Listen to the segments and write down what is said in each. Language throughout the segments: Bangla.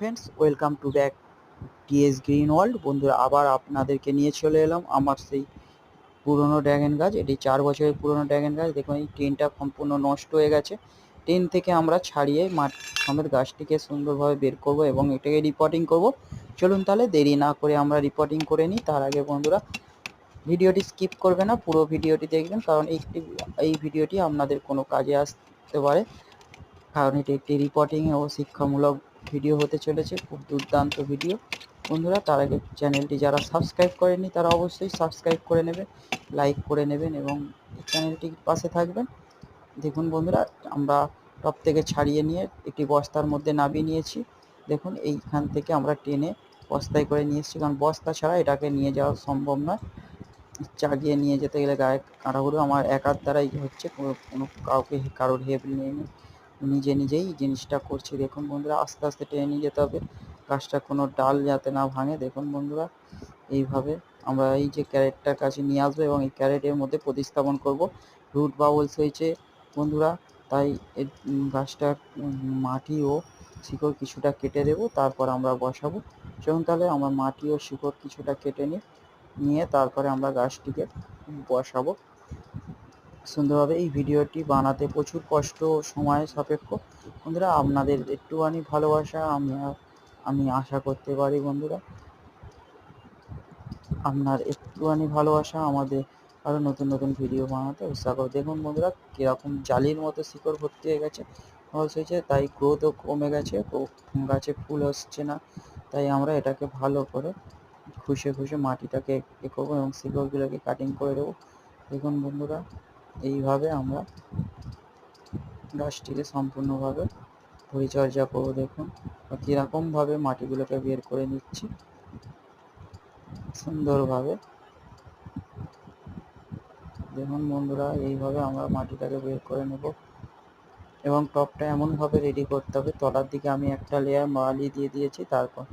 Friends, welcome to back TS green world. বন্ধুরা, আবার আপনাদেরকে নিয়ে চলে এলাম আমার সেই পুরনো ড্র্যাগন গাছ। এটি 4 বছরের পুরনো ড্র্যাগন গাছ। দেখুন, এই টিনটা সম্পূর্ণ নষ্ট হয়ে গেছে। টিন থেকে আমরা ছাড়িয়ে মাঠ সমেত গাছটিকে সুন্দরভাবে বের করব এবং এটাকে রিপোর্টিং করব। চলুন তাহলে দেরি না করে আমরা রিপোর্টিং করে নিই। তার আগে বন্ধুরা, ভিডিওটি স্কিপ করবে না, পুরো ভিডিওটি দেখবেন, কারণ এই ভিডিওটি আপনাদের কোনো কাজে আসতে পারে, কারণ এটি একটি রিপোর্টিং ও শিক্ষামূলক ভিডিও হতে চলেছে। খুব দুর্দান্ত ভিডিও। বন্ধুরা, তার আগে চ্যানেলটি যারা সাবস্ক্রাইব করেননি তারা অবশ্যই সাবস্ক্রাইব করে নেবেন, লাইক করে নেবেন এবং এই চ্যানেলটির পাশে থাকবেন। দেখুন বন্ধুরা, আমরা টপ থেকে ছাড়িয়ে নিয়ে একটি বস্তার মধ্যে নামিয়ে নিয়েছি। দেখুন, এইখান থেকে আমরা টেনে বস্তায় করে নিয়ে এসেছি, কারণ বস্তা ছাড়া এটাকে নিয়ে যাওয়া সম্ভব নয়। চাগিয়ে নিয়ে যেতে গেলে গায়ে কাঁটা পড়বে। আমার একার দ্বারাই হচ্ছে, কোনো কারোর হেল্প নিয়ে নিজেই জিনিসটা করছি। দেখুন বন্ধুরা, আস্তে আস্তে টেনে নিয়ে যেতে হবে, গাছটা কোনো ডাল যাতে না ভাঙে। দেখুন বন্ধুরা, এইভাবে আমরা এই যে ক্যারেটটার কাছে নিয়ে আসবো এবং এই ক্যারেটের মধ্যে প্রতিস্থাপন করব। রুট বাবলস হয়েছে বন্ধুরা, তাই গাছটার মাটি ও শিকড় কিছুটা কেটে দেবো, তারপর আমরা বসাবো। চলুন তাহলে আমরা মাটি ও শিকড় কিছুটা কেটে নিয়ে তারপরে আমরা গাছটিকে বসাবো সুন্দরভাবে। এই ভিডিওটি বানাতে প্রচুর কষ্ট ও সময় সাপেক্ষ। বন্ধুরা, আপনাদের একটুখানি ভালোবাসা আমি আশা করতে পারি। বন্ধুরা, আপনার একটুখানি ভালোবাসা আমাদের আরও নতুন নতুন ভিডিও বানাতে উৎসাহ করে। দেখুন বন্ধুরা, কীরকম জালির মতো শিকড় ভর্তি হয়ে গেছে, ফলস হয়েছে, তাই গ্রোথও কমে গেছে, গাছে ফুল আসছে না। তাই আমরা এটাকে ভালো করে খুশে মাটিটাকে করবো এবং শিকড়গুলোকে কাটিং করে দেবো। দেখুন বন্ধুরা, এইভাবে আমরা গাছটিকে সম্পূর্ণভাবে পরিচর্যা করবো। দেখুন কীরকমভাবে মাটিগুলোকে বের করে নিচ্ছি সুন্দরভাবে। দেখুন বন্ধুরা, এইভাবে আমরা মাটিটাকে বের করে নেব এবং টপটা এমনভাবে রেডি করতে হবে, তলার দিকে আমি একটা লেয়ার মালি দিয়ে দিয়েছি, তারপর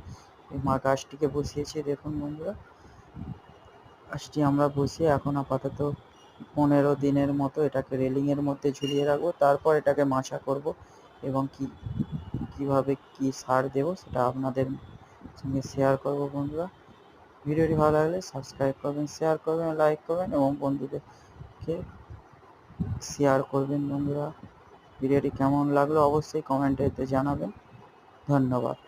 গাছটিকে বসিয়েছি। দেখুন বন্ধুরা, গাছটি আমরা বসিয়ে এখন আপাতত 15 দিনের মতো এটাকে রেলিংয়ের মধ্যে ঝুলিয়ে রাখবো। তারপর এটাকে মাচা করব এবং কিভাবে কি সার দেব সেটা আপনাদের সঙ্গে শেয়ার করব। বন্ধুরা, ভিডিওটি ভালো লাগলে সাবস্ক্রাইব করবেন, শেয়ার করবেন, লাইক করবেন এবং বন্ধুদেরকে শেয়ার করবেন। বন্ধুরা, ভিডিওটি কেমন লাগলো অবশ্যই কমেন্টে জানাবেন। ধন্যবাদ।